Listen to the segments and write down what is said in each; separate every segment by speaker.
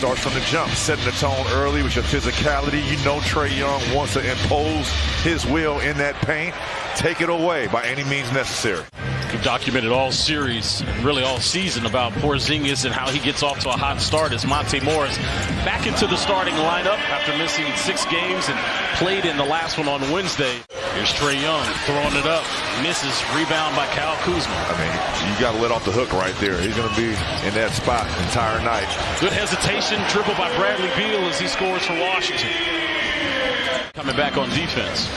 Speaker 1: Starts from the jump, setting the tone early with your physicality. You know Trae Young wants to impose his will in that paint. Take it away by any means necessary.
Speaker 2: We've documented all series, and really all season, about Porzingis and how he gets off to a hot start as Monte Morris back into the starting lineup after missing 6 games and played in the last one on Wednesday. Here's Trae Young throwing it up, misses, rebound by Kyle Kuzma.
Speaker 1: I mean, you got to let off the hook right there. He's going to be in that spot the entire night.
Speaker 2: Good hesitation, dribble by Bradley Beal as he scores for Washington. Coming back on defense.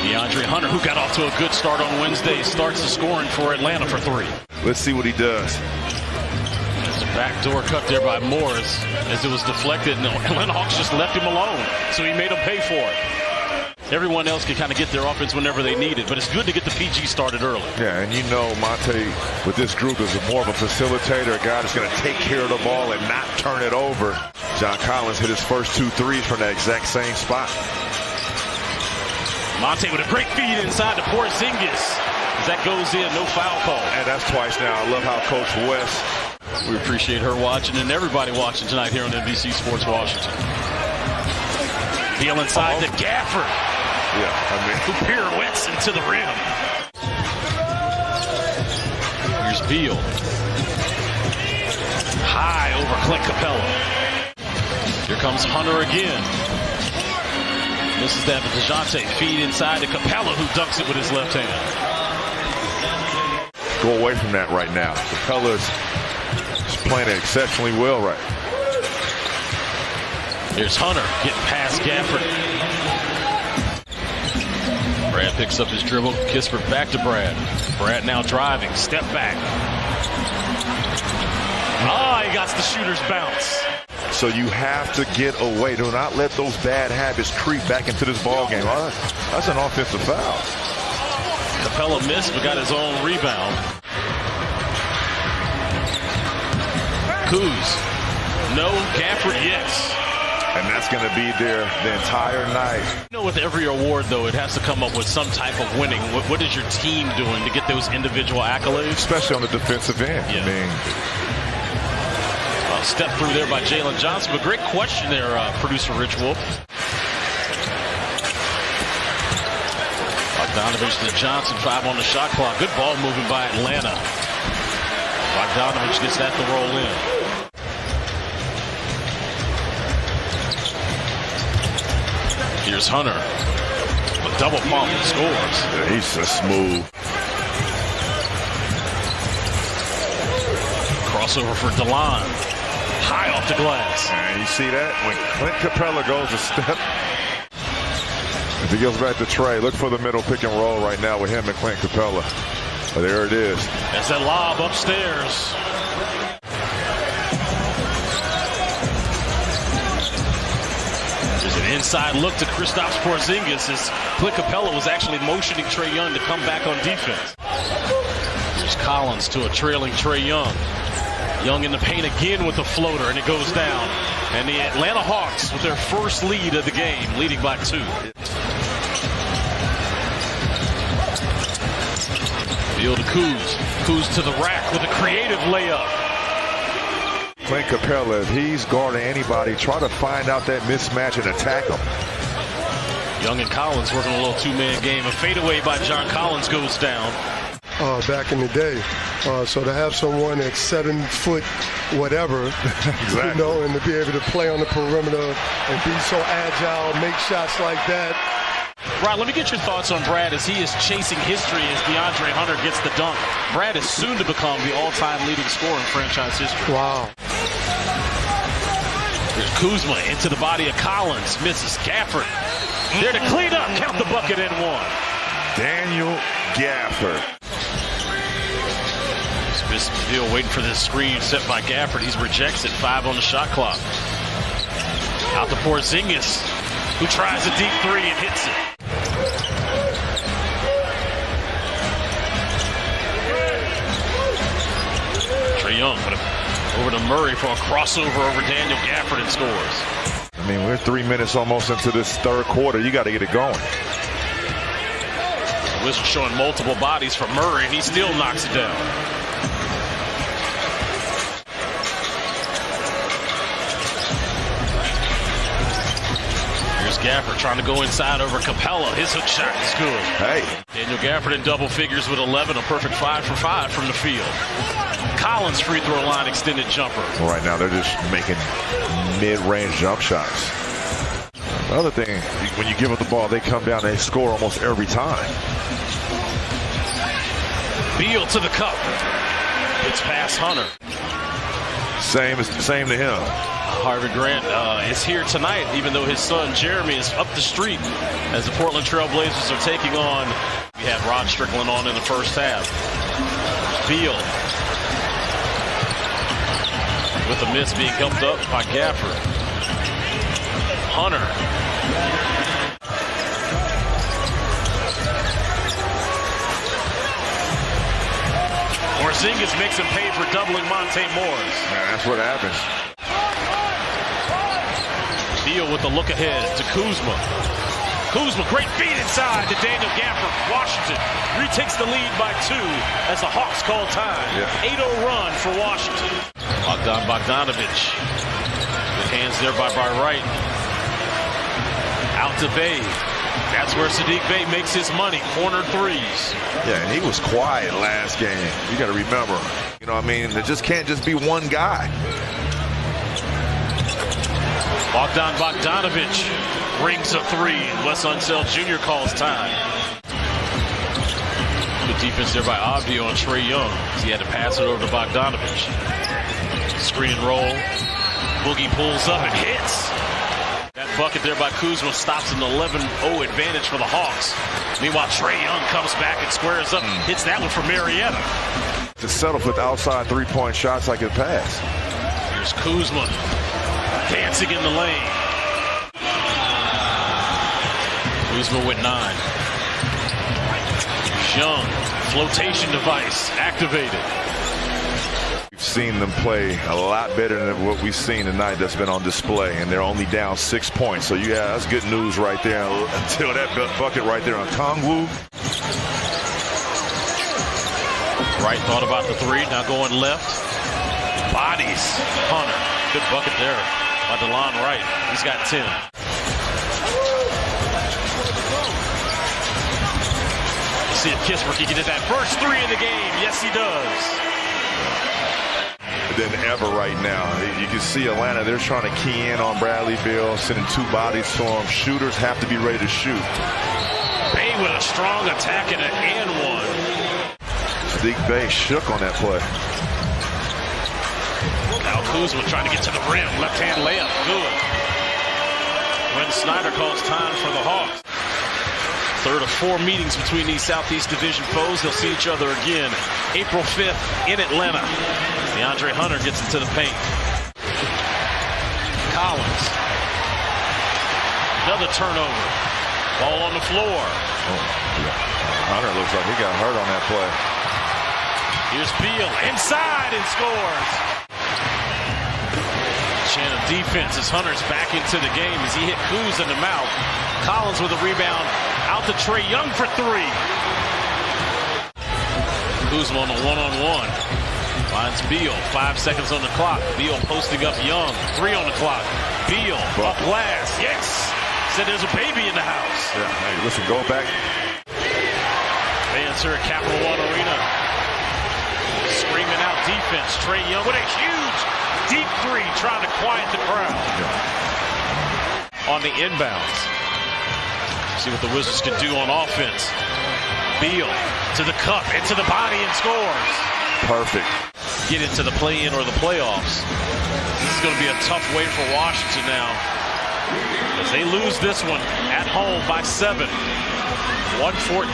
Speaker 2: DeAndre Hunter, who got off to a good start on Wednesday, starts the scoring for Atlanta for 3.
Speaker 1: Let's see what he does.
Speaker 2: There's a backdoor cut there by Morris as it was deflected. No, Atlanta Hawks just left him alone, so he made him pay for it. Everyone else can kind of get their offense whenever they need it, but it's good to get the PG started early.
Speaker 1: Yeah, and you know Monte with this group is more of a facilitator, a guy that's going to take care of the ball and not turn it over. John Collins hit his first 2 threes from that exact same spot.
Speaker 2: Monte with a great feed inside to Porzingis. As that goes in, no foul call.
Speaker 1: And that's twice now. I love how Coach West.
Speaker 2: We appreciate her watching and everybody watching tonight here on NBC Sports Washington. Beal inside to Gafford.
Speaker 1: Yeah, I mean,
Speaker 2: who pirouettes into the rim. Here's Beal. High over Clint Capella. Here comes Hunter again. Misses that with DeJounte. Feed inside to Capella, who dunks it with his left hand.
Speaker 1: Go away from that right now. Capella's playing it exceptionally well right.
Speaker 2: Here's Hunter getting past Gafford. Brad picks up his dribble. Kispert back to Brad. Brad now driving. Step back. He got the shooter's bounce.
Speaker 1: So you have to get away. Do not let those bad habits creep back into this ball game. That's an offensive foul.
Speaker 2: Capella missed, but got his own rebound. Kuz. No. Gafford, yes.
Speaker 1: And that's going to be there the entire night.
Speaker 2: You know, with every award, though, it has to come up with some type of winning. What is your team doing to get those individual accolades?
Speaker 1: Especially on the defensive end.
Speaker 2: Yeah.
Speaker 1: I mean,
Speaker 2: step through there by Jalen Johnson. But great question there, producer Rich Wolf. Bogdanovich to Johnson, 5 on the shot clock. Good ball moving by Atlanta. Bogdanovich gets that to roll in. Here's Hunter. A double pump and scores.
Speaker 1: Yeah, he's so smooth.
Speaker 2: Crossover for DeLon. High off the glass.
Speaker 1: And you see that? When Clint Capella goes a step. If he goes back to Trae, look for the middle pick and roll right now with him and Clint Capella. There it is.
Speaker 2: That's that lob upstairs. There's an inside look to Kristaps Porzingis as Clint Capella was actually motioning Trae Young to come back on defense. Here's Collins to a trailing Trae Young. Young in the paint again with a floater, and it goes down. And the Atlanta Hawks with their first lead of the game, leading by 2. Beal to Kuz. Kuz to the rack with a creative layup.
Speaker 1: Clint Capella, if he's guarding anybody, try to find out that mismatch and attack him.
Speaker 2: Young and Collins working a little 2-man game. A fadeaway by John Collins goes down.
Speaker 3: Back in the day. So to have someone at 7 foot whatever,
Speaker 1: exactly.
Speaker 3: You know, and to be able to play on the perimeter and be so agile, make shots like that.
Speaker 2: Right, let me get your thoughts on Brad as he is chasing history as DeAndre Hunter gets the dunk. Brad is soon to become the all-time leading scorer in franchise history.
Speaker 3: Wow.
Speaker 2: There's Kuzma into the body of Collins. Misses. Gafford there to clean up. Count the bucket and 1.
Speaker 1: Daniel Gafford.
Speaker 2: Beal waiting for this screen set by Gafford. He rejects it. 5 on the shot clock. Out to Porzingis, who tries a deep 3 and hits it. Trae Young over to Murray for a crossover over Daniel Gafford and scores.
Speaker 1: I mean, we're 3 minutes almost into this third quarter. You got to get it going.
Speaker 2: Wizards showing multiple bodies for Murray, and he still knocks it down. Gafford trying to go inside over Capella. His hook shot is good.
Speaker 1: Hey.
Speaker 2: Daniel Gafford in double figures with 11, a perfect 5 for 5 from the field. Collins free throw line extended jumper.
Speaker 1: Well, right now they're just making mid-range jump shots. The other thing, when you give them the ball, they come down, they score almost every time.
Speaker 2: Beal to the cup. It's past Hunter.
Speaker 1: Same to him.
Speaker 2: Harvey Grant is here tonight, even though his son Jeremy is up the street as the Portland Trail Blazers are taking on. We had Rod Strickland on in the first half. Beal with the miss being helped up by Gafford. Hunter. Porzingis makes him pay for doubling Monte Morris.
Speaker 1: Man, that's what happens.
Speaker 2: Beal with the look ahead to Kuzma. Kuzma, great feed inside to Daniel Gafford. Washington retakes the lead by 2 as the Hawks call time. 8-0 run for Washington. Bogdanovic. Good hands there by Wright. Out to Bey. That's where Saddiq Bey makes his money. Corner threes.
Speaker 1: Yeah, and he was quiet last game. You got to remember. You know what I mean? It just can't just be one guy.
Speaker 2: Bogdanovic rings a 3. Wes Unseld Jr. calls time. Good defense there by Abdi on Trae Young. He had to pass it over to Bogdanovic. Screen and roll. Boogie pulls up and hits. That bucket there by Kuzma stops an 11-0 advantage for the Hawks. Meanwhile, Trae Young comes back and squares up. Hits that one for Marietta.
Speaker 1: To settle for the outside three-point shots I could pass.
Speaker 2: Here's Kuzma. Dancing in the lane. Kuzma with 9. Young, flotation device activated.
Speaker 1: We've seen them play a lot better than what we've seen tonight that's been on display, and they're only down 6 points. So, yeah, that's good news right there until that bucket right there on Kongwu.
Speaker 2: Wright thought about the 3, now going left. Bodies Hunter. Good bucket there by DeLon Wright. He's got 10. Let's see if Kispert can get that first 3 in the game. Yes, he does.
Speaker 1: Than ever right now. You can see Atlanta, they're trying to key in on Bradley Beal, sending 2 bodies to him. Shooters have to be ready to shoot.
Speaker 2: Bey with a strong attack and an and one.
Speaker 1: Saddiq Bey shook on that play.
Speaker 2: Now Kuzma trying to get to the rim. Left-hand layup. Good. When Snyder calls time for the Hawks. Third of 4 meetings between these Southeast Division foes. They'll see each other again April 5th in Atlanta. DeAndre Hunter gets into the paint. Collins. Another turnover. Ball on the floor.
Speaker 1: Hunter looks like he got hurt on that play.
Speaker 2: Here's Beal inside and scores. Chant of defense as Hunter's back into the game as he hit Kuz in the mouth. Collins with a rebound. Out to Trae Young for 3. Kuzma on a one-on-one. Finds Beal. 5 seconds on the clock. Beal posting up Young. 3 on the clock. Beal up glass. Yes. Said there's a baby in the house.
Speaker 1: Yeah. Hey, listen, go back.
Speaker 2: Fans here at Capital One Arena screaming out defense. Trae Young with a huge deep 3 trying to quiet the crowd. On the inbounds. See what the Wizards can do on offense. Beal to the cup, into the body and scores.
Speaker 1: Perfect.
Speaker 2: Get into the play-in or the playoffs. This is going to be a tough way for Washington now. As they lose this one at home by 7. 114.